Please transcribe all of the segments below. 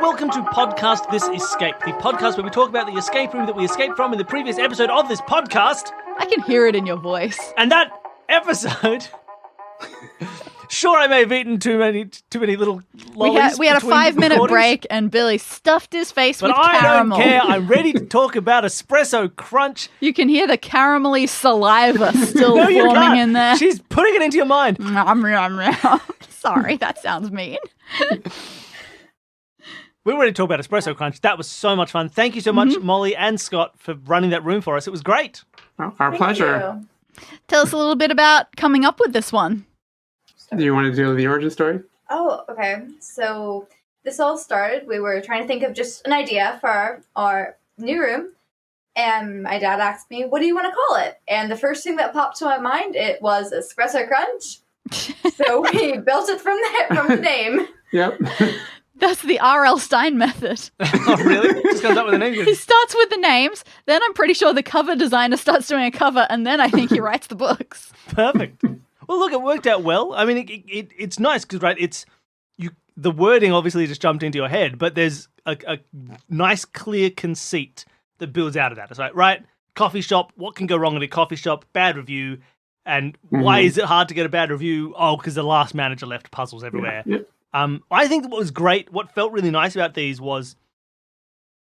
welcome to Podcast This Escape, the podcast where we talk about the escape room that we escaped from in the previous episode of this podcast. I can hear it in your voice. And that episode... Sure, I may have eaten too many little lollies. We had a 5-minute break, and Billy stuffed his face with caramel. But I don't care. I'm ready to talk about Espresso Crunch. You can hear the caramelly saliva still No, you forming can't. in there. She's putting it into your mind. Sorry, that sounds mean. We were ready to talk about Espresso Crunch. That was so much fun. Thank you so much, Molly and Scott, for running that room for us. It was great. Oh, our pleasure. Tell us a little bit about coming up with this one. Do you want to do the origin story? Oh, okay. So this all started, we were trying to think of just an idea for our new room. And my dad asked me, what do you want to call it? And the first thing that popped to my mind, it was Espresso Crunch. So we built it from the name. Yep. That's the R.L. Stein method. Oh, really? Just comes up with a name. He starts with the names, then I'm pretty sure the cover designer starts doing a cover, and then I think he writes the books. Perfect. Well, look, it worked out well. I mean, it's nice because, right, the wording obviously just jumped into your head, but there's a nice, clear conceit that builds out of that. It's like, right, coffee shop, what can go wrong in a coffee shop? Bad review. And why is it hard to get a bad review? Oh, because the last manager left puzzles everywhere. Yeah. I think what was great, what felt really nice about these was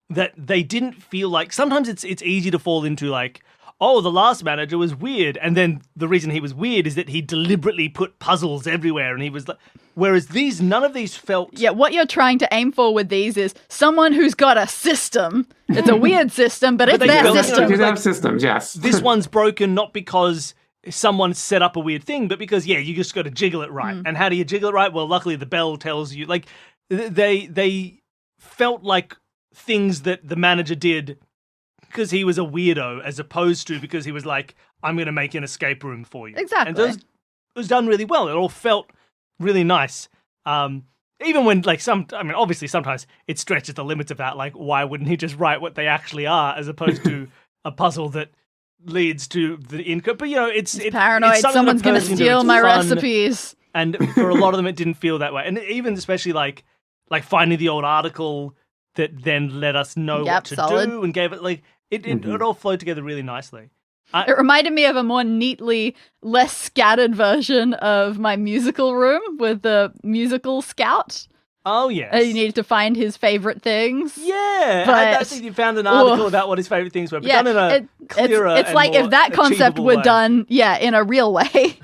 that they didn't feel like, sometimes it's easy to fall into like, oh, the last manager was weird. And then the reason he was weird is that he deliberately put puzzles everywhere. And he was like, whereas none of these felt... Yeah, what you're trying to aim for with these is someone who's got a system. It's a weird system, but it's their system. They have systems, yes. This one's broken not because someone set up a weird thing, but because, yeah, you just got to jiggle it right. And how do you jiggle it right? Well, luckily the bell tells you. Like, they felt like things that the manager did because he was a weirdo, as opposed to because he was like, I'm going to make an escape room for you. Exactly. And it was done really well. It all felt really nice. Even when, like, obviously sometimes it stretches the limits of that. Like, why wouldn't he just write what they actually are as opposed to a puzzle that leads to the income? But, you know, it's paranoid. It's Someone's going to steal my recipes. And for a lot of them, it didn't feel that way. And even especially like finding the old article that then let us know what to do and gave it like, it all flowed together really nicely. It reminded me of a more neatly, less scattered version of my musical room with the musical scout. Oh, yes. You needed to find his favorite things. Yeah. But, I think you found an article about what his favorite things were, but done in a clearer It's like if that concept were done, in a real way.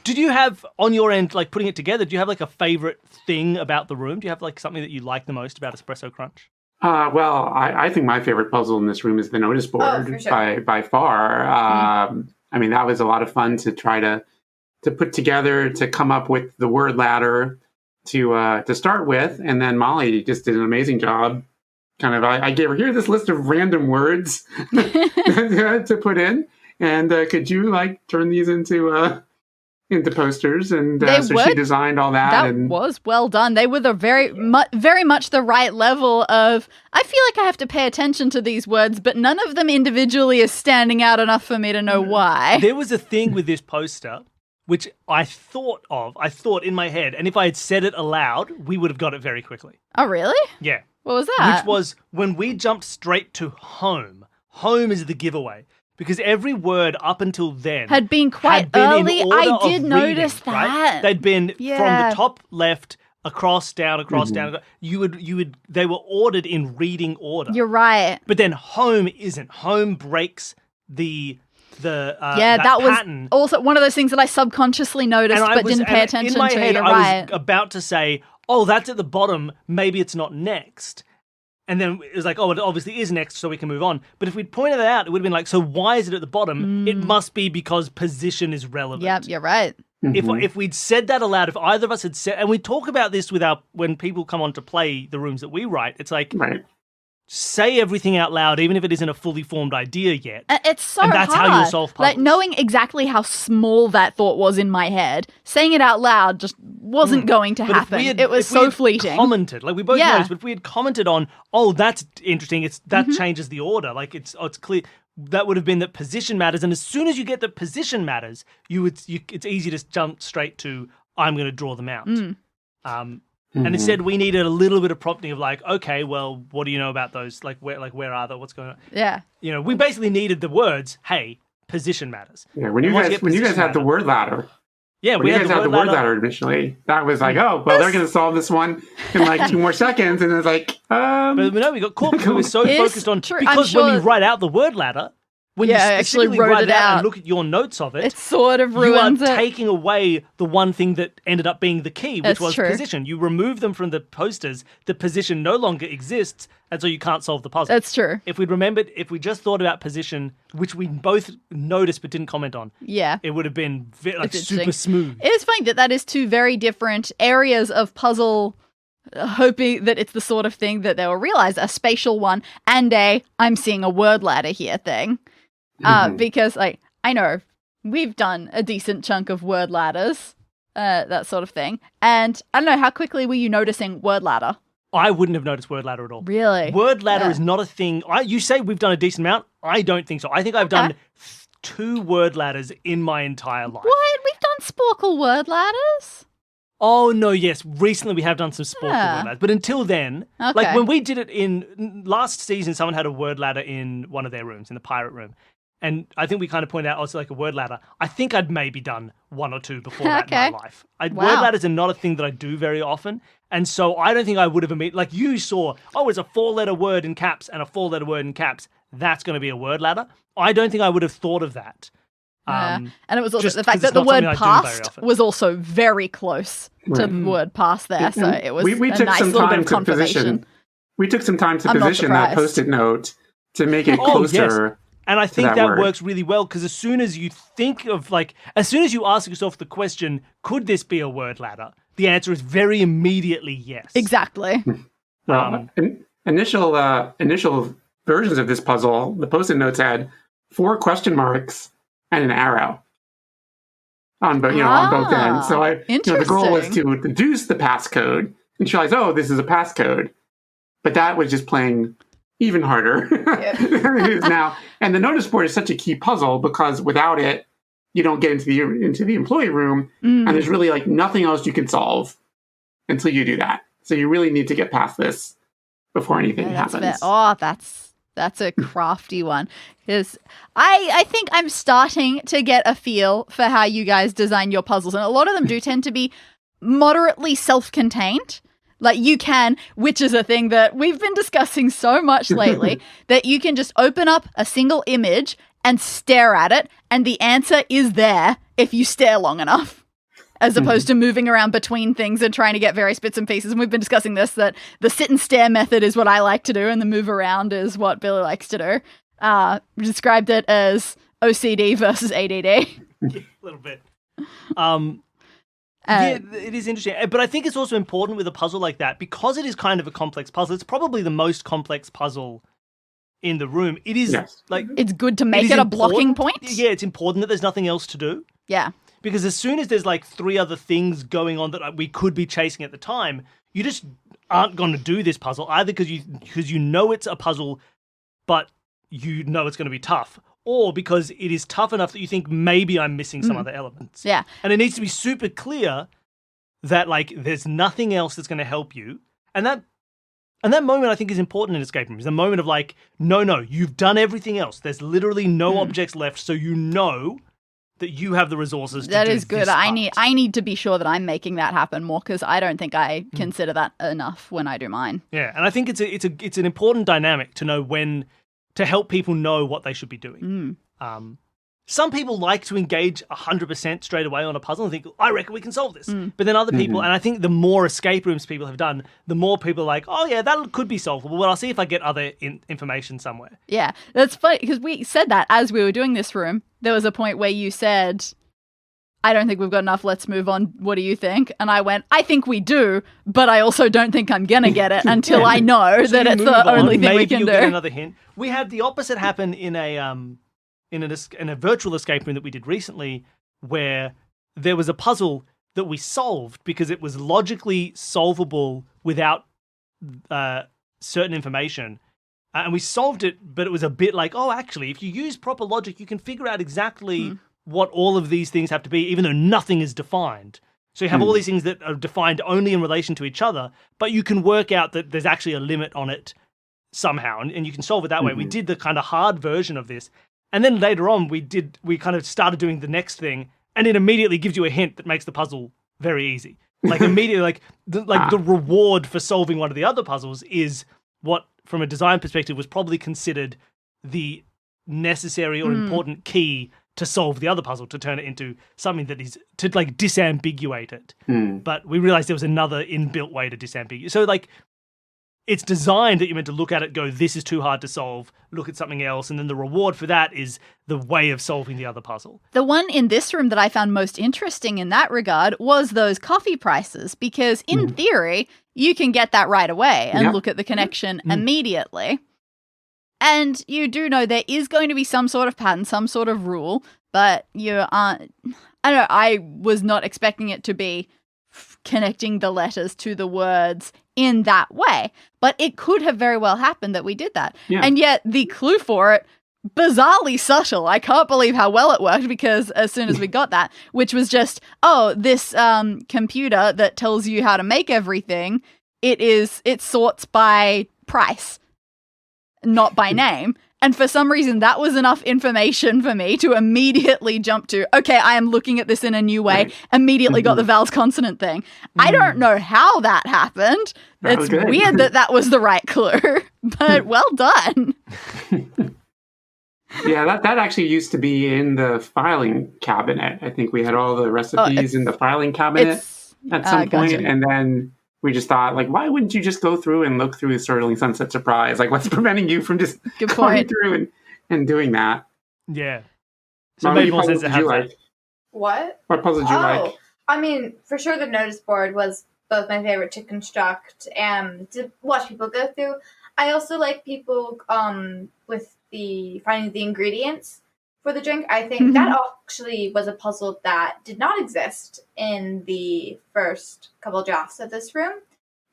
Did you have, on your end, like putting it together, do you have like a favorite thing about the room? Do you have like something that you like the most about Espresso Crunch? Well, I think my favorite puzzle in this room is the notice board for sure. by far. I mean, that was a lot of fun to try to put together, to come up with the word ladder to start with. And then Molly just did an amazing job. Kind of, I gave her, here this list of random words to put in. And could you like turn these into posters? And so she designed all that. That was well done. They were very much the right level of, I feel like I have to pay attention to these words, but none of them individually is standing out enough for me to know why. There was a thing with this poster, which I thought in my head, and if I had said it aloud, we would have got it very quickly. Oh, really? Yeah. What was that? Which was when we jumped straight to home. Home is the giveaway. Because every word up until then had been quite early. I did notice that. Right? They'd been from the top left across down. They were ordered in reading order. You're right. But then home isn't. Home breaks that pattern. Was also one of those things that I subconsciously noticed but didn't pay attention in my to. Head, You're I right. was about to say, oh, that's at the bottom. Maybe it's not next. And then it was like, oh, it obviously is next, so we can move on. But if we'd pointed it out, it would have been like, so why is it at the bottom? It must be because position is relevant. Yep, you're right. If we'd said that aloud, if either of us had said, and we talk about this when people come on to play the rooms that we write, it's like, say everything out loud, even if it isn't a fully formed idea yet. It's so and that's hard. How you solve puzzles. Like knowing exactly how small that thought was in my head, saying it out loud just wasn't going to happen. It was so fleeting. Commented, like we both noticed, but if we had commented on, oh, that's interesting, that changes the order. Like it's clear. That would have been that position matters, and as soon as you get that position matters, it's easy to jump straight to I'm going to draw them out. And instead, we needed a little bit of prompting of like, okay, well, what do you know about those? Where are they? What's going on? Yeah. You know, we basically needed the words, hey, position matters. Yeah, when you guys had the word ladder. Yeah, when you guys had the word ladder initially, that was like, oh, well, they're going to solve this one in like 2 more seconds. And it's like, But no, we got caught because we were so focused on, because when we write out the word ladder, when you actually specifically wrote write it it out out and look at your notes of it, It sort of you are ruins it. taking away the one thing that ended up being the key, which That's was true. position. You remove them from the posters, the position no longer exists, and so you can't solve the puzzle. That's true. If we'd remembered, if we just thought about position, which we both noticed but didn't comment on, Yeah. it would have been It's super interesting. smooth. It is funny that is two very different areas of puzzle, hoping that it's the sort of thing that they will realize, a spatial one and I'm seeing a word ladder here thing. Because like, I know we've done a decent chunk of word ladders, that sort of thing. And I don't know, how quickly were you noticing word ladder? I wouldn't have noticed word ladder at all. Really? Word ladder Yeah. is not a thing. You say we've done a decent amount. I don't think so. I think I've done 2 word ladders in my entire life. What? We've done Sporkle word ladders? Oh, no, yes. Recently we have done some sport Yeah. word ladders. But until then, Okay. like when we did it in last season, someone had a word ladder in one of their rooms, in the pirate room. And I think we kind of pointed out, also like a word ladder. I think I'd maybe done 1 or 2 before that Okay. in my life. Word Wow. ladders are not a thing that I do very often. And so I don't think I would have immediately, like you saw, it's a 4-letter word in caps and a 4-letter word in caps. That's going to be a word ladder. I don't think I would have thought of that. And it was also just the fact 'cause that it's the not word something I do very past often. was also very close to Right. the word past there. So it was we a took nice some little bit time of to confirmation. position. We took some time to I'm not position that surprised. Post-it note to make it Oh, yes. closer. And I think that that word. works really well because as soon as you think of as soon as you ask yourself the question, could this be a word ladder? The answer is very immediately yes. Exactly. Well, initial versions of this puzzle, the Post-it notes had 4 question marks and an arrow on both ends. So the goal was to deduce the passcode and realize, this is a passcode. But that was just playing even harder than it is now. And the notice board is such a key puzzle because without it, you don't get into the employee room, and there's really like nothing else you can solve until you do that. So you really need to get past this before anything happens. That's a crafty one. Because I think I'm starting to get a feel for how you guys design your puzzles, and a lot of them do tend to be moderately self-contained. Like you can, which is a thing that we've been discussing so much lately, that you can just open up a single image and stare at it, and the answer is there if you stare long enough, as opposed to moving around between things and trying to get various bits and pieces. And we've been discussing this, that the sit and stare method is what I like to do, and the move around is what Billy likes to do. We described it as OCD versus ADD. A little bit. Yeah, it is interesting. But I think it's also important with a puzzle like that, because it is kind of a complex puzzle. It's probably the most complex puzzle in the room. It is It's good to make it a blocking point. Yeah, it's important that there's nothing else to do. Yeah. Because as soon as there's 3 other things going on that we could be chasing at the time, you just aren't going to do this puzzle, either because you know it's a puzzle, but you know it's going to be tough, or because it is tough enough that you think maybe I'm missing some other elements. Yeah. And it needs to be super clear that there's nothing else that's going to help you. And that moment I think is important in escape rooms. The moment of no, you've done everything else. There's literally no objects left, so you know that you have the resources to do That is good. this I part. need to be sure that I'm making that happen more, because I don't think I consider that enough when I do mine. Yeah, and I think it's an important dynamic to know when to help people know what they should be doing. Some people like to engage 100% straight away on a puzzle and think, I reckon we can solve this. But then other people, and I think the more escape rooms people have done, the more people are like, oh yeah, that could be solvable. Well, I'll see if I get other information somewhere. Yeah, that's funny, because we said that as we were doing this room. There was a point where you said, I don't think we've got enough, let's move on. What do you think? And I went, I think we do, but I also don't think I'm going to get it until I know that it's the only thing we can you'll do. Get another hint. We had the opposite happen in a virtual escape room that we did recently, where there was a puzzle that we solved because it was logically solvable without certain information. And we solved it, but it was a bit like, actually, if you use proper logic, you can figure out exactly what all of these things have to be, even though nothing is defined. So you have all these things that are defined only in relation to each other, but you can work out that there's actually a limit on it somehow, and you can solve it that way. We did the kind of hard version of this, and then later on we kind of started doing the next thing, and it immediately gives you a hint that makes the puzzle very easy. Like immediately, the reward for solving one of the other puzzles is what, from a design perspective, was probably considered the necessary or important key to solve the other puzzle, to turn it into something that is, to like disambiguate it. But we realized there was another inbuilt way to disambiguate. So like, it's designed that you're meant to look at it, go, this is too hard to solve, look at something else, and then the reward for that is the way of solving the other puzzle. The one in this room that I found most interesting in that regard was those coffee prices, because in theory, you can get that right away and look at the connection immediately. And you do know there is going to be some sort of pattern, some sort of rule, but you aren't... I don't know, I was not expecting it to be connecting the letters to the words in that way. But it could have very well happened that we did that. Yeah. And yet the clue for it, bizarrely subtle. I can't believe how well it worked, because as soon as we got that, which was just, this computer that tells you how to make everything, it sorts by price, not by name. And for some reason, that was enough information for me to immediately jump to, okay, I am looking at this in a new way, immediately got the vowels consonant thing. I don't know how that happened. It's weird that was the right clue, but well done. Yeah, that actually used to be in the filing cabinet. I think we had all the recipes in the filing cabinet at some point, and then we just thought, like, why wouldn't you just go through and look through Sterling Sunset Surprise? Like, what's preventing you from just going through and doing that? Yeah. So maybe more sense to have that. What? What puzzle did you like? I mean, for sure the notice board was both my favorite to construct and to watch people go through. I also like people with the finding the ingredients for the drink. I think that actually was a puzzle that did not exist in the first couple drafts of this room.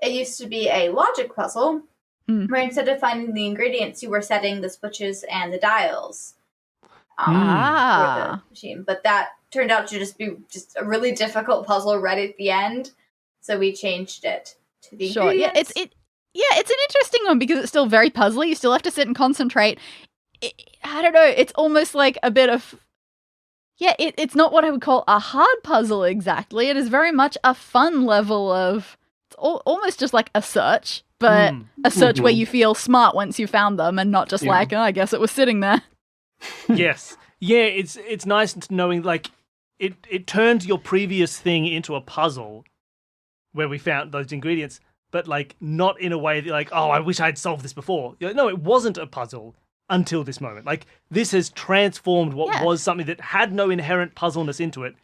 It used to be a logic puzzle where instead of finding the ingredients, you were setting the switches and the dials for the machine. But that turned out to just be just a really difficult puzzle right at the end. So we changed it to the ingredients. It's an interesting one because it's still very puzzly. You still have to sit and concentrate. I don't know. It's almost like a bit of... Yeah, it's not what I would call a hard puzzle exactly. It is very much a fun level of... It's almost just like a search, but a search where you feel smart once you found them and not just like, I guess it was sitting there. Yes. Yeah, it's nice knowing, like, it turns your previous thing into a puzzle where we found those ingredients, but, like, not in a way that, like, I wish I'd solved this before. No, it wasn't a puzzle until this moment. Like, this has transformed what was something that had no inherent puzzleness into it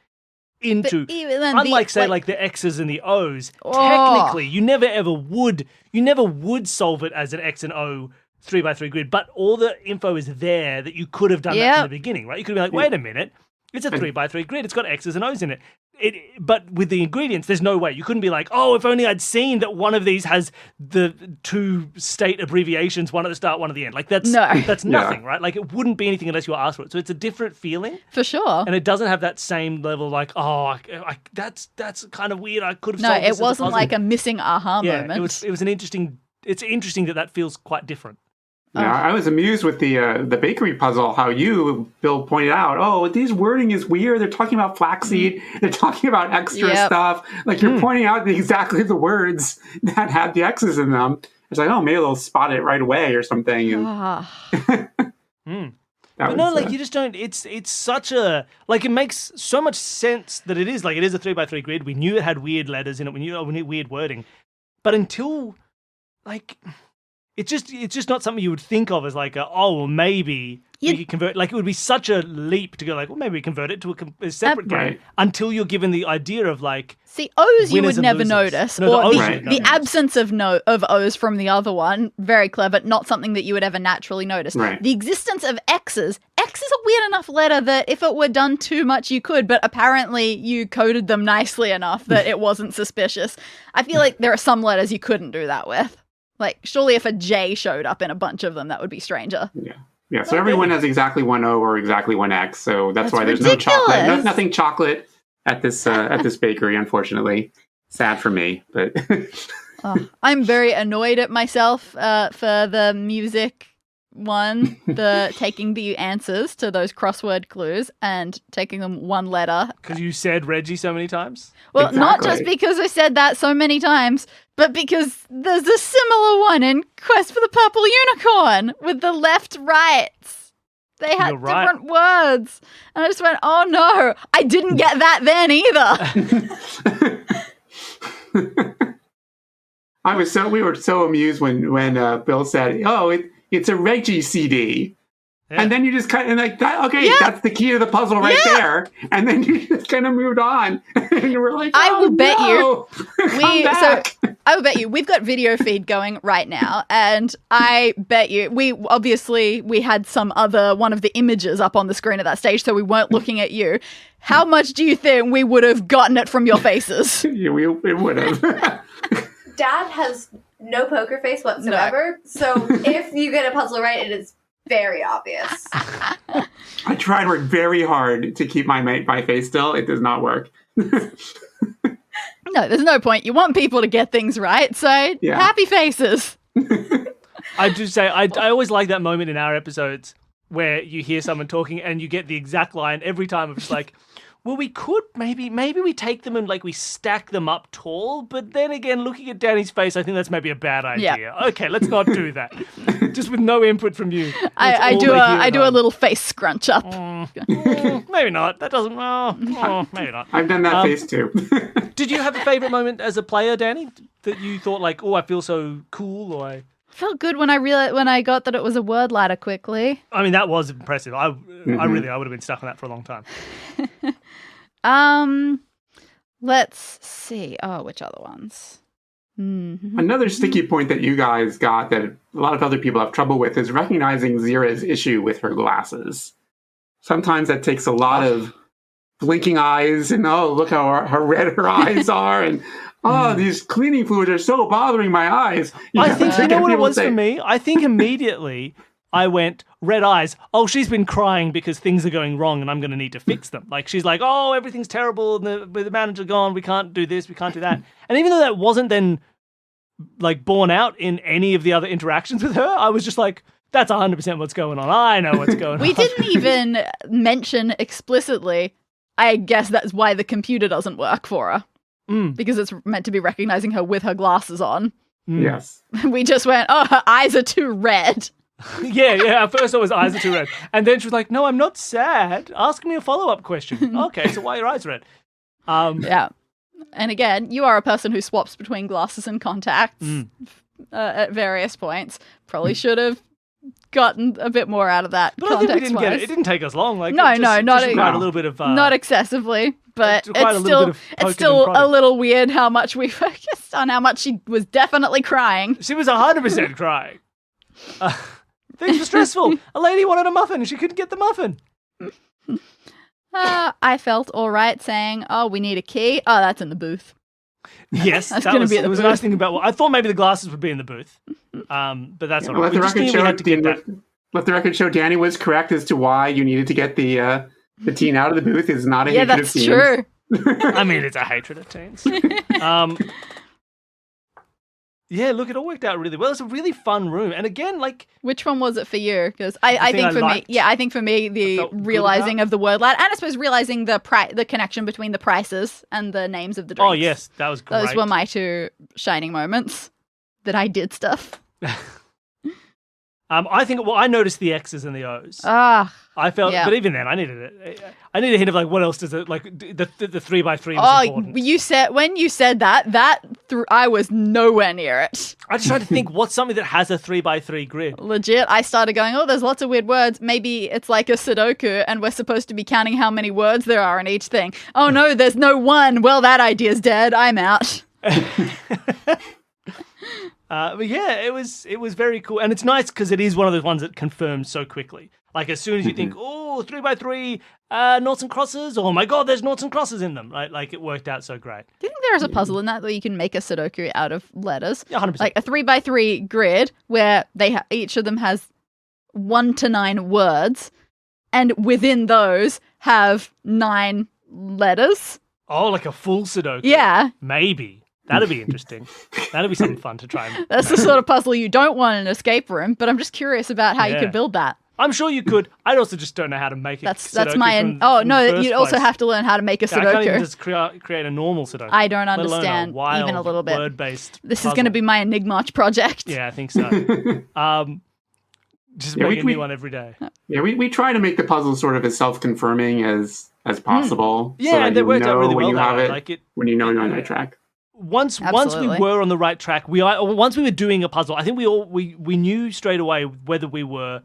into, unlike, say, like the X's and the O's, technically, you never would solve it as an X and O 3x3 grid, but all the info is there that you could have done that from the beginning, right? You could be like, wait a minute, it's a 3x3 grid, it's got X's and O's in it. But with the ingredients, there's no way. You couldn't be like, if only I'd seen that one of these has the two state abbreviations, one at the start, one at the end. Like, that's nothing, right? Like, it wouldn't be anything unless you asked for it. So it's a different feeling. For sure. And it doesn't have that same level like, that's kind of weird. I could have solved this. No, it wasn't like a missing aha moment. It was an interesting... It's interesting that feels quite different. Yeah, I was amused with the bakery puzzle, how you, Bill, pointed out, this wording is weird. They're talking about flaxseed. They're talking about extra stuff. Like, you're pointing out exactly the words that had the X's in them. It's like, maybe they'll spot it right away or something. And But no, like, you just don't, it's such a, like, it makes so much sense that it is a 3x3 grid. We knew it had weird letters in it. We knew weird wording. But until, like... It's just not something you would think of as like, maybe we could convert. Like, it would be such a leap to go like, maybe we convert it to a separate game until you're given the idea of like. See, O's you would never notice, or the absence of O's from the other one, very clever, not something that you would ever naturally notice. Right. The existence of X's is a weird enough letter that if it were done too much, you could, but apparently you coded them nicely enough that it wasn't suspicious. I feel like there are some letters you couldn't do that with. Like, surely if a J showed up in a bunch of them, that would be stranger. Yeah. So everyone has exactly one O or exactly one X. So that's why there's no chocolate. There's nothing chocolate at this bakery. Unfortunately, sad for me, but Oh, I'm very annoyed at myself for the music one, the taking the answers to those crossword clues and taking them one letter. Because you said Reggie so many times? Well, not Exactly. just because I said that so many times, but because there's a similar one in Quest for the Purple Unicorn with the left rights. They had You're right. different words. And I just went, oh no, I didn't get that then either. we were so amused when Bill said, "Oh, it's a Reggie CD." Yeah. And then you just kind of like that. Okay, Yeah. that's the key to the puzzle right Yeah. there. And then you just kind of moved on, and we're like, I will bet you, come back. I will bet you we've got video feed going right now, and I bet you we had some other one of the images up on the screen at that stage, so we weren't looking at you. How much do you think we would have gotten it from your faces? Yeah, it would have. Dad has no poker face whatsoever, so if you get a puzzle right, it is very obvious. I tried work very hard to keep my face still. It does not work. No, there's no point. You want people to get things right, so Yeah. happy faces. I do say, I always like that moment in our episodes where you hear someone talking and you get the exact line every time of just like, well, we could maybe we take them and like we stack them up tall, but then again, looking at Danny's face, I think that's maybe a bad idea. Yeah. Okay, let's not do that. Just with no input from you. I do a little face scrunch up. Maybe not. That doesn't. Maybe not. I've done that face too. Did you have a favorite moment as a player, Danny, that you thought like, oh, I feel so cool, or I Felt good when I got that it was a word ladder quickly. I mean, that was impressive. I would have been stuck on that for a long time. Let's see. Oh, which other ones? Another sticky point that you guys got that a lot of other people have trouble with is recognizing Zira's issue with her glasses. Sometimes that takes a lot of blinking eyes and, oh, look how red her eyes are, and oh, these cleaning fluids are so bothering my eyes. I think, you know what it people was say- for me? I think immediately I went, red eyes. Oh, she's been crying because things are going wrong and I'm going to need to fix them. Like, she's like, oh, everything's terrible. And the manager gone. We can't do this. We can't do that. And even though that wasn't then, like, borne out in any of the other interactions with her, I was just like, that's 100% what's going on. I know what's going on. We didn't even mention explicitly, I guess that's why the computer doesn't work for her. Because it's meant to be recognizing her with her glasses on. Yes. We just went, oh, her eyes are too red. Yeah. At first, I was eyes are too red, and then she was like, "No, I'm not sad. Ask me a follow-up question." Okay, so why are your eyes red? Yeah. And again, you are a person who swaps between glasses and contacts at various points. Probably should have gotten a bit more out of that. But I think we didn't get it. context-wise. It didn't take us long. Like, No, it just, no, it not just a- required a No. little bit of Not excessively, but It's quite a it's little still bit of poking it's still and a prodding. little weird how much we focused on how much she was definitely crying. She was 100% crying. Things were stressful. A lady wanted a muffin and she couldn't get the muffin. I felt all right saying, "Oh, we need a key." Oh, that's in the booth. Yes, That's that gonna was, be at the it was a booth. nice thing about. Well, I thought maybe the glasses would be in the booth, but that's all right. Let We the just record knew we show had to get that. let the record show Danny was correct as to why you needed to get the teen out of the booth is not a Yeah, hatred of that's teens. true. I mean, it's a hatred of teens. Yeah, look, it all worked out really well. It's a really fun room, and again, like, Which one was it for you? Because I think I for liked. me, I think for me, the felt good realizing about. of the word ladder, and I suppose realizing the connection between the prices and the names of the drinks. oh yes, that was great. Those were my two shining moments that I did stuff. I think. Well, I noticed the X's and the O's. Ah, I felt, yeah. but even then, I needed it. I need a hint of like what else does it like the 3x3 was oh, important. you said when you said that I was nowhere near it. I just tried to think what's something that has a 3x3 grid. Legit, I started going, oh, there's lots of weird words. Maybe it's like a Sudoku, and we're supposed to be counting how many words there are in each thing. Oh no, there's no one. Well, that idea's dead. I'm out. But yeah, it was very cool, and it's nice because it is one of those ones that confirms so quickly. Like as soon as you think, oh, 3x3 noughts and crosses, oh my god, there's noughts and crosses in them, right? Like it worked out so great. Do you think there is a puzzle in that where you can make a Sudoku out of letters? Yeah, 100%. Like a 3x3 grid where each of them has 1 to 9 words, and within those have 9 letters. Oh, like a full Sudoku. Yeah. Maybe. That'd be interesting. That'd be something fun to try. That's the sort of puzzle you don't want in an escape room, but I'm just curious about how you could build that. I'm sure you could. I also just don't know how to make it. That's my you'd also have to learn how to make a Sudoku. I can't even just create a normal Sudoku. I don't understand even a little bit. Word-based This is going to be my Enigmatch project. Yeah, I think so. Just make a new one every day. Yeah, we try to make the puzzle sort of as self-confirming as possible. Yeah, so that that worked out really well. When you have it, like when you know you're on the right track. Once we were on the right track, once we were doing a puzzle, I think we knew straight away whether we were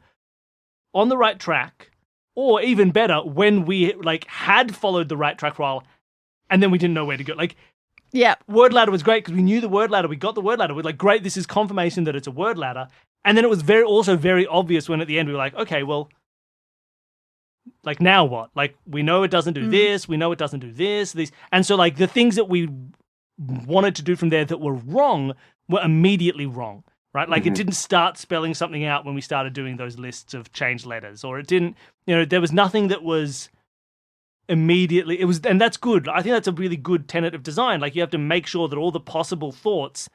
on the right track, or even better, when we had followed the right track for a while, and then we didn't know where to go. Word ladder was great because we knew the word ladder. We got the word ladder. We're like, great, this is confirmation that it's a word ladder. And then it was also very obvious when at the end we were like, okay, well, now what? We know it doesn't do this. We know it doesn't do this. And so the things that we wanted to do from there that were wrong were immediately wrong. Right? It didn't start spelling something out when we started doing those lists of changed letters, or it didn't, there was nothing that was immediately, and that's good. I think that's a really good tenet of design. You have to make sure that all the possible thoughts,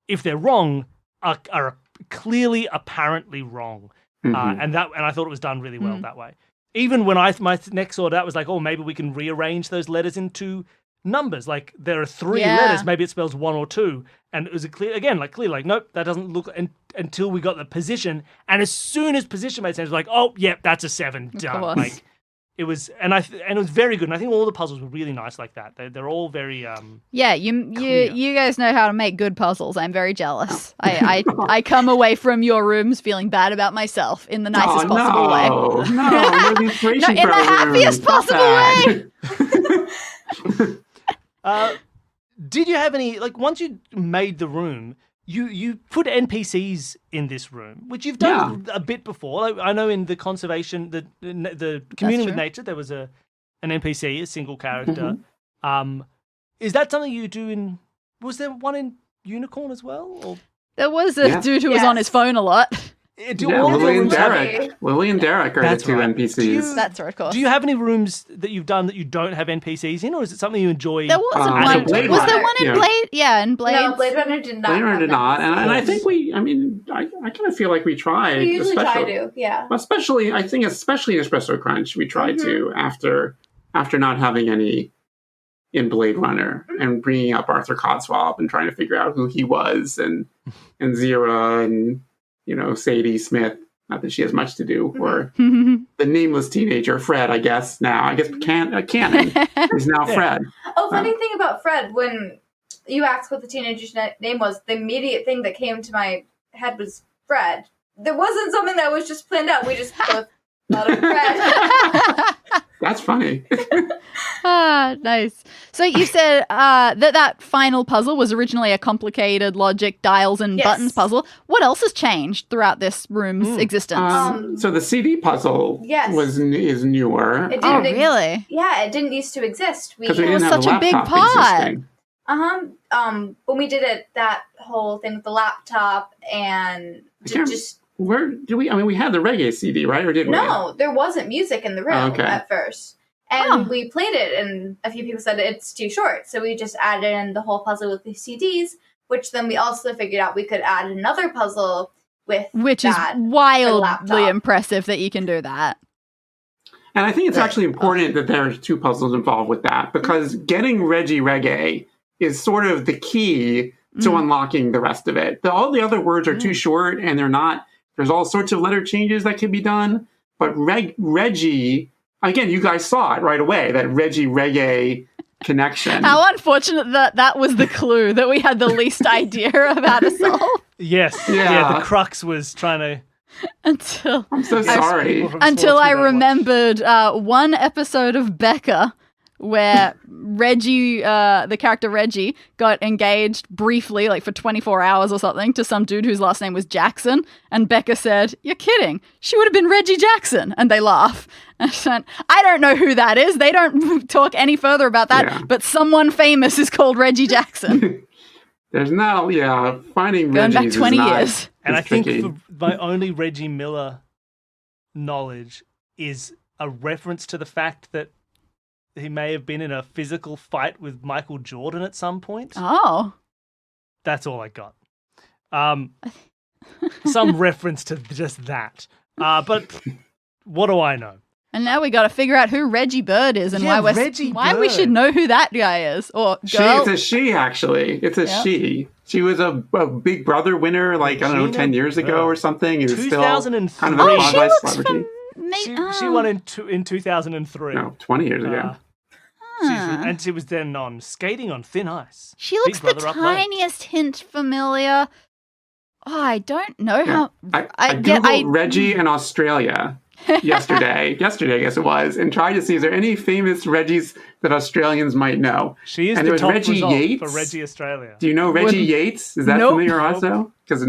if they're wrong, are clearly, apparently wrong. And I thought it was done really well that way. Even when my next thought out was maybe we can rearrange those letters into numbers. There are 3 letters, maybe it spells 1 or 2, and it was nope, that doesn't look, until we got the position, and as soon as position made sense, it was oh yeah, that's a 7, done. It was, and it was very good, and I think all the puzzles were really nice like that. They're all very you guys know how to make good puzzles. I'm very jealous. I come away from your rooms feeling bad about myself in the nicest possible way. No, you're the inspiration in the happiest possible way. Did you have any, once you made the room, you put NPCs in this room, which you've done a bit before. I know in the conservation, the communing with nature, there was an NPC, a single character. Is that something you do was there one in Unicorn as well? Or? There was a dude who was on his phone a lot. Lily and Derek. Lily and Derek are the 2 NPCs. That's right, of course. Do you have any rooms that you've done that you don't have NPCs in, or is it something you enjoy? There wasn't one. Was there one in Blade? Yeah, in Blade. No, Blade Runner did not. Blade Runner did not, and I think I kind of feel like we try. We usually try to, yeah. Especially in Espresso Crunch, we try to after not having any in Blade Runner and bringing up Arthur Codswallop and trying to figure out who he was and Zira and Sadie Smith. Not that she has much to do, or the nameless teenager Fred. I guess Cannon is now Fred. Oh, funny thing about Fred, when you asked what the teenager's name was, the immediate thing that came to my head was Fred. There wasn't something that was just planned out. We just both thought of Fred. That's funny. Nice. So you said that final puzzle was originally a complicated logic dials and buttons puzzle. What else has changed throughout this room's existence? So the CD puzzle is newer. Really? Yeah, it didn't used to exist. Because we didn't have such a big part. When we did it, that whole thing with the laptop and just... Where do we? We had the reggae CD, right? Or did we? No, there wasn't music in the room at first. And we played it, and a few people said it's too short. So we just added in the whole puzzle with the CDs, which then we also figured out we could add another puzzle with which is wildly impressive that you can do that. And I think it's actually important that there's 2 puzzles involved with that, because getting Reggie Reggae is sort of the key to unlocking the rest of it. All the other words are too short, and they're not. There's all sorts of letter changes that can be done. But Reggie, again, you guys saw it right away, that Reggie Reggae connection. How unfortunate that was the clue that we had the least idea of how to solve. Yes. Yeah, the crux was trying to... I'm so sorry. Until I remembered one episode of Becca where Reggie, the character Reggie, got engaged briefly, for 24 hours or something, to some dude whose last name was Jackson. And Becca said, "You're kidding. She would have been Reggie Jackson." And they laugh. And I said, I don't know who that is. They don't talk any further about that. But someone famous is called Reggie Jackson. There's not, finding Going Reggies back 20 years. And I think my only Reggie Miller knowledge is a reference to the fact that he may have been in a physical fight with Michael Jordan at some point. Oh. That's all I got. Some reference to just that. But what do I know? And now we got to figure out who Reggie Bird is and Yeah, why Reggie we should Bird. know who that guy is. Or It's girl. a she, actually. It's a Yep. she. She was a Big Brother winner, like, I don't know, Regina 10 years ago Bird. or something. It was still 2003. kind of a Oh, she quasi looks celebrity. She won in 2003. No, 20 years ago. And she was then on Skating on Thin Ice. She looks Big the Brother Up Late. tiniest hint familiar. Oh, I don't know how. I Googled Reggie in Australia yesterday, I guess it was, and tried to see is there any famous Reggies that Australians might know. She is And the there was top Reggie result Yates. for Reggie Australia. Do you know Reggie Wouldn't- Yates? Is that Nope. familiar also? Because it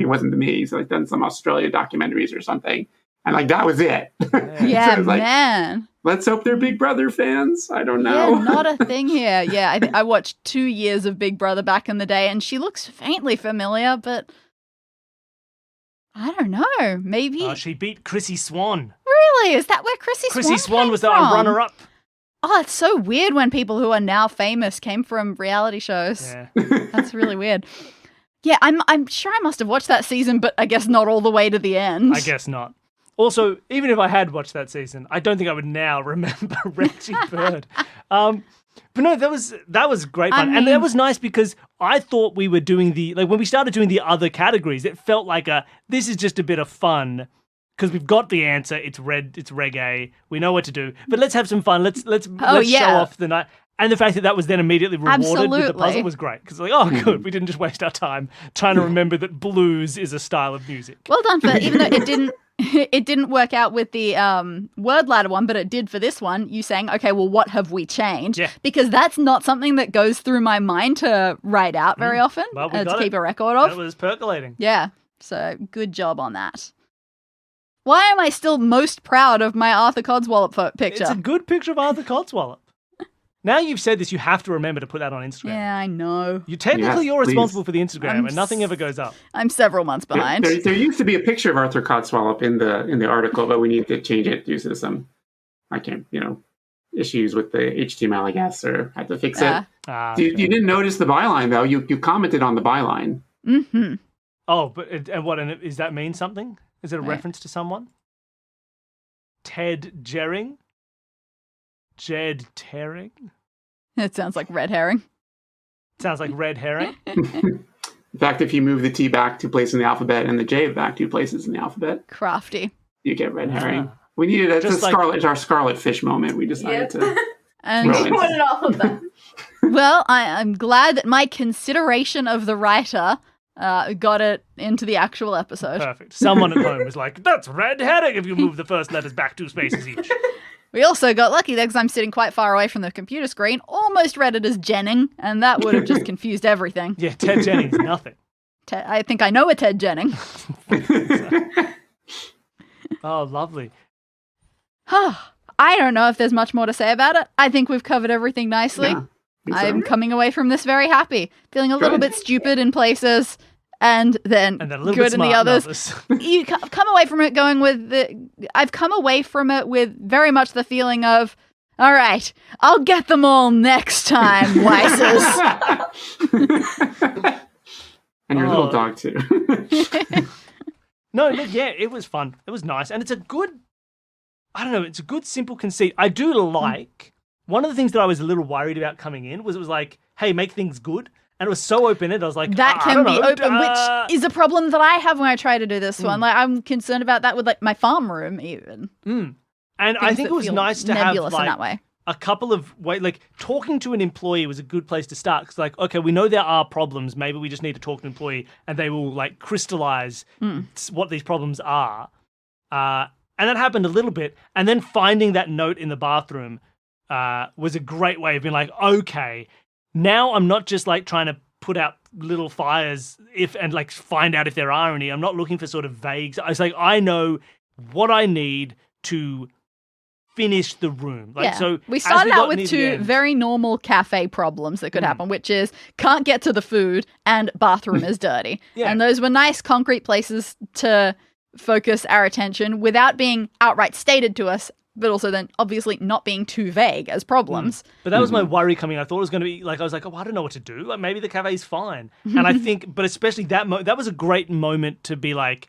wasn't to me. He's like done some Australia documentaries or something. And like that was it. Yeah, So it's like, man. let's hope they're Big Brother fans. I don't Yeah, know. not a thing here. Yeah, I watched 2 years of Big Brother back in the day, and she looks faintly familiar, but I don't know. Maybe She beat Chrissy Swan. really is that where Chrissy Swan was the from? runner-up. Oh, it's so weird when people who are now famous came from reality shows. Yeah. That's really weird. Yeah, I'm sure I must have watched that season, but I guess not all the way to the end. I guess not. Also, even if I had watched that season, I don't think I would now remember Reggie Bird. But no, that was great fun. And that was nice because I thought we were doing when we started doing the other categories, it felt like this is just a bit of fun because we've got the answer. It's reggae. We know what to do. But let's have some fun. Let's show off the night. And the fact that was then immediately rewarded with the Absolutely. puzzle was great. Because good, we didn't just waste our time trying to remember that blues is a style of music. Well done for even though it didn't work out with the word ladder one, but it did for this one. You saying, okay, well, what have we changed? Yeah. Because that's not something that goes through my mind to write out very often, Well, we to got keep it. a record of. That was percolating. Yeah, so good job on that. Why am I still most proud of my Arthur Codswallop picture? It's a good picture of Arthur Codswallop. Now you've said this, you have to remember to put that on Instagram. Yeah, I know. You're Yes, responsible please. for the Instagram, and nothing ever goes up. I'm several months behind. There used to be a picture of Arthur Codswallop in the article, but we need to change it due to some issues with the HTML, I guess, or had to fix it. You didn't notice the byline though. You commented on the byline. Mm-hmm. Oh, but and does that mean something? Is it a Right. reference to someone? Ted Jering? Jed Terring? It sounds like red herring. Sounds like red herring. In fact, if you move the T back 2 places in the alphabet and the J back 2 places in the alphabet, Crafty. you get red herring. Ah. We needed Just our Scarlet Fish moment. We decided to. And Right. We wanted all of them. well, I'm glad that my consideration of the writer got it into the actual episode. Perfect. Someone at home was like, that's red herring if you move the first letters back 2 spaces each. We also got lucky there because I'm sitting quite far away from the computer screen, almost read it as Jenning, and that would have just confused everything. Yeah, Ted Jennings, nothing. I think I know a Ted Jenning. Oh, lovely. I don't know if there's much more to say about it. I think we've covered everything nicely. Yeah, I think so. I'm coming away from this very happy, feeling a little Good. bit stupid in places, and then And then a little good bit in smart the in others. You come away from it going with I've come away from it with very much the feeling of, all right, I'll get them all next time, Weisses. And your little dog too. No, yeah, it was fun. It was nice. And it's a good, it's a good simple conceit. I do like, one of the things that I was a little worried about coming in was it was like, hey, make things good. And it was so open-ended, I was like, That I can don't be know, open, which is a problem that I have when I try to do this one. Like, I'm concerned about that with like my farm room, even. And I Things think that it was feel nice to have nebulous in like that way. a couple of ways, like talking to an employee was a good place to start. Because like, okay, we know there are problems. Maybe we just need to talk to an employee, and they will like crystallize what these problems are. And that happened a little bit. And then finding that note in the bathroom was a great way of being like, okay, now I'm not just like trying to put out little fires and like find out if there are any. I'm not looking for sort of vague. It's like I know what I need to finish the room. Like so we as started got out with near the two end- very normal cafe problems that could happen, which is can't get to the food and bathroom is dirty. Yeah. And those were nice concrete places to focus our attention without being outright stated to us but also then obviously not being too vague as problems. But that was my worry coming. I thought it was going to be like, I was like, oh, I don't know what to do. Like, maybe the cafe's fine. And I think, but especially that was a great moment to be like,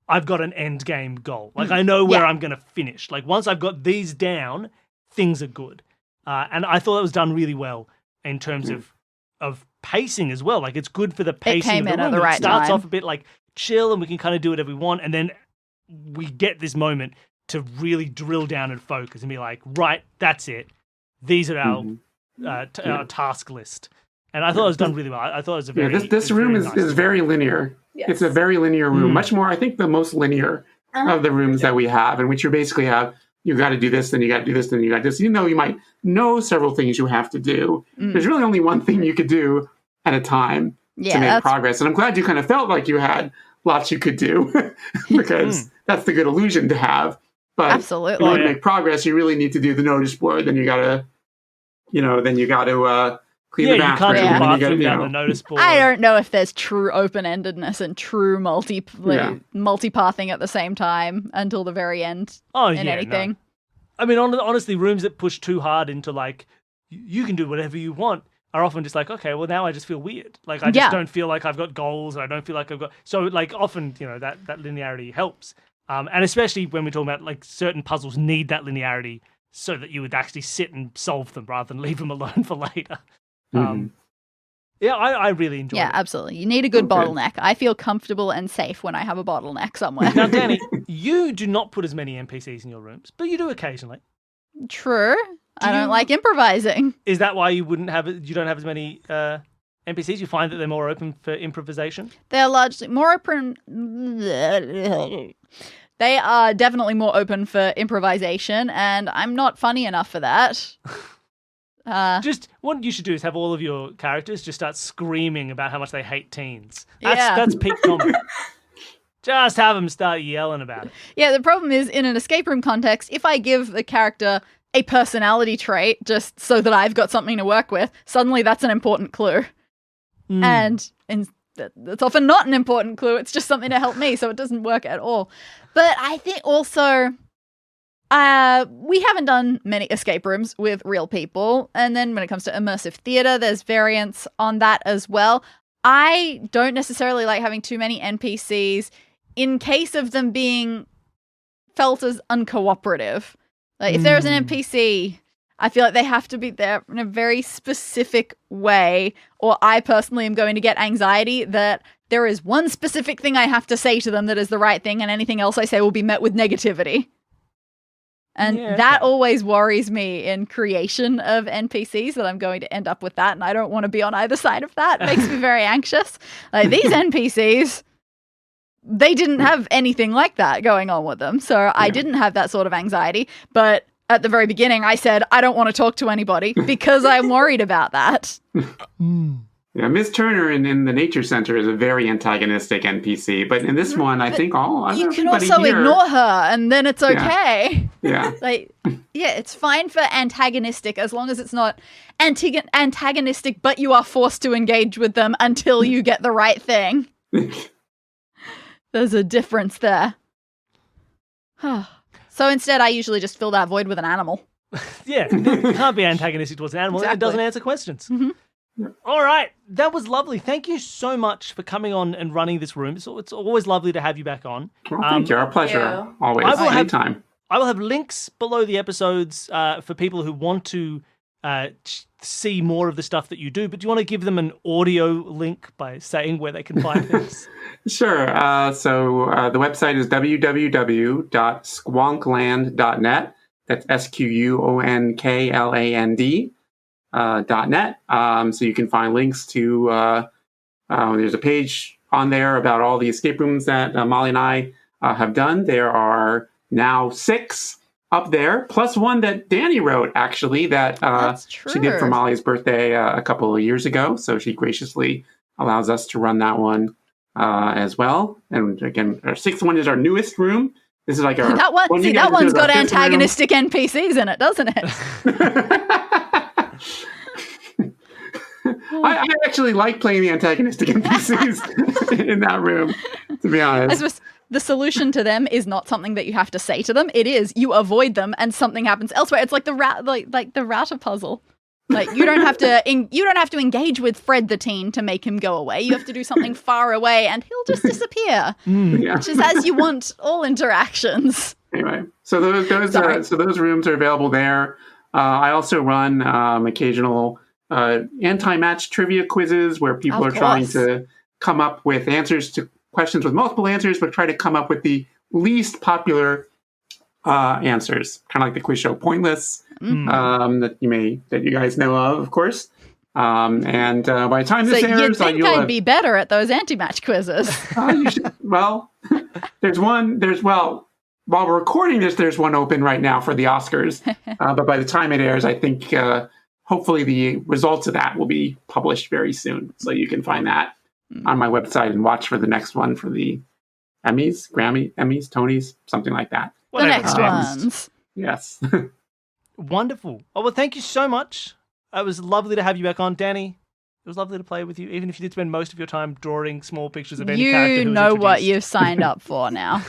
I've got an end game goal. Like, I know where I'm going to finish. Like, once I've got these down, things are good. And I thought it was done really well in terms of pacing as well. Like, it's good for the pacing. It came of in the at room. the right It starts time. off a bit like chill and we can kind of do whatever we want. And then we get this moment to really drill down and focus and be like, right, that's it. These are our task list. And I thought it was done really well. I thought it was a very this room very is nice very linear. Yes. It's a very linear room, much more, I think, the most linear of the rooms that we have, in which you basically have, you got to do this, then you got to do this, then you got this. Even though you might know several things you have to do, there's really only one thing you could do at a time to make progress. And I'm glad you kind of felt like you had lots you could do because that's the good illusion to have. But Absolutely. in order to make progress, you really need to do the notice board. Then you got to, clean the bathroom. you can't do the and then you bathroom gotta, without the notice board. I don't know if there's true open-endedness and true multipathing at the same time until the very end in anything. No. I mean, honestly, rooms that push too hard into like, you can do whatever you want are often just like, okay, well, now I just feel weird. Like, I just don't feel like I've got goals, and I don't feel like I've got... So, like, often, that linearity helps. And especially when we're talking about, like, certain puzzles need that linearity so that you would actually sit and solve them rather than leave them alone for later. I really enjoy it. Yeah, absolutely. You need a good bottleneck. I feel comfortable and safe when I have a bottleneck somewhere. Now, Danny, you do not put as many NPCs in your rooms, but you do occasionally. True. I don't like improvising. Is that why you don't have as many NPCs? You find that they're more open for improvisation? They're largely more open. They are definitely more open for improvisation, and I'm not funny enough for that. Just what you should do is have all of your characters just start screaming about how much they hate teens. Yeah. That's peak comedy. Just have them start yelling about it. Yeah, the problem is, in an escape room context, if I give the character a personality trait just so that I've got something to work with, suddenly that's an important clue. And that's often not an important clue. It's just something to help me, so it doesn't work at all. But I think also... we haven't done many escape rooms with real people. And then when it comes to immersive theater, there's variants on that as well. I don't necessarily like having too many NPCs in case of them being felt as uncooperative. Like if there's an NPC, I feel like they have to be there in a very specific way, or I personally am going to get anxiety that there is one specific thing I have to say to them that is the right thing, and anything else I say will be met with negativity. And that always worries me in creation of NPCs, that I'm going to end up with that, and I don't want to be on either side of that. It makes me very anxious. Like, these NPCs, they didn't have anything like that going on with them, so I didn't have that sort of anxiety. But at the very beginning, I said, I don't want to talk to anybody because I'm worried about that. Yeah, Miss Turner in the Nature Center is a very antagonistic NPC, but in this one, I think you can also ignore her, and then it's okay. Yeah. It's fine for antagonistic as long as it's not antagonistic, but you are forced to engage with them until you get the right thing. There's a difference there. So instead, I usually just fill that void with an animal. Yeah, you can't be antagonistic towards an animal. Exactly. It doesn't answer questions. All right, that was lovely. Thank you so much for coming on and running this room. It's always lovely to have you back on. Well, thank you. Our pleasure. Always. Anytime. I will have links below the episodes for people who want to see more of the stuff that you do. But do you want to give them an audio link by saying where they can find this? Sure. So the website is www.squonkland.net. That's SQUONKLAND. .net. So you can find links to, there's a page on there about all the escape rooms that Molly and I have done. There are now 6 up there, plus one that Danny wrote, actually, that she did for Molly's birthday a couple of years ago. So she graciously allows us to run that one as well. And again, our 6th one is our newest room. This is like our... that one's got antagonistic NPCs in it, doesn't it? I actually like playing the antagonistic NPCs in that room, to be honest. the solution to them is not something that you have to say to them. It is you avoid them and something happens elsewhere. It's like the router puzzle. Like you don't have to engage with Fred the teen to make him go away. You have to do something far away and he'll just disappear. Yeah. Which is as you want all interactions. Anyway, so those rooms are available there. I also run occasional anti-match trivia quizzes where people are trying to come up with answers to questions with multiple answers, but try to come up with the least popular answers, kind of like the quiz show Pointless, that you guys know of course. And by the time this airs, you'd think I'd be better at those anti-match quizzes. While we're recording this, there's one open right now for the Oscars. But by the time it airs, I think hopefully the results of that will be published very soon. So you can find that on my website and watch for the next one for the Emmys, Tonys, something like that. The next ones. Yes. Wonderful. Oh, well, thank you so much. It was lovely to have you back on, Danny. It was lovely to play with you, even if you did spend most of your time drawing small pictures of any character who was know what introduced. you've signed up for now.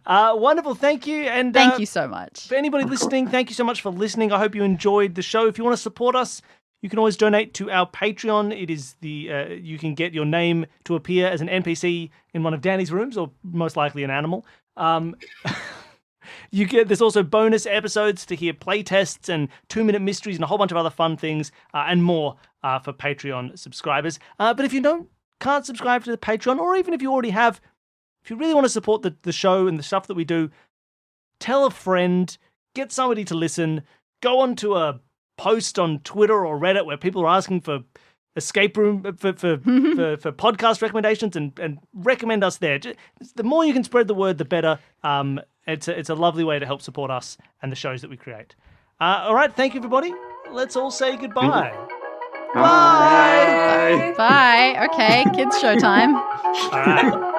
Wonderful. Thank you. And thank you so much. For anybody listening, thank you so much for listening. I hope you enjoyed the show. If you want to support us, you can always donate to our Patreon. It is you can get your name to appear as an NPC in one of Danny's rooms, or most likely an animal. There's also bonus episodes to hear playtests and 2-minute mysteries and a whole bunch of other fun things and more for Patreon subscribers. But if you can't subscribe to the Patreon, or even if you already have, if you really want to support the show and the stuff that we do, tell a friend, get somebody to listen, go onto a post on Twitter or Reddit where people are asking for escape room for podcast recommendations and recommend us there. The more you can spread the word, the better. It's a lovely way to help support us and the shows that we create. All right, thank you, everybody. Let's all say goodbye. Bye. Bye. Okay, kids' show time. All right.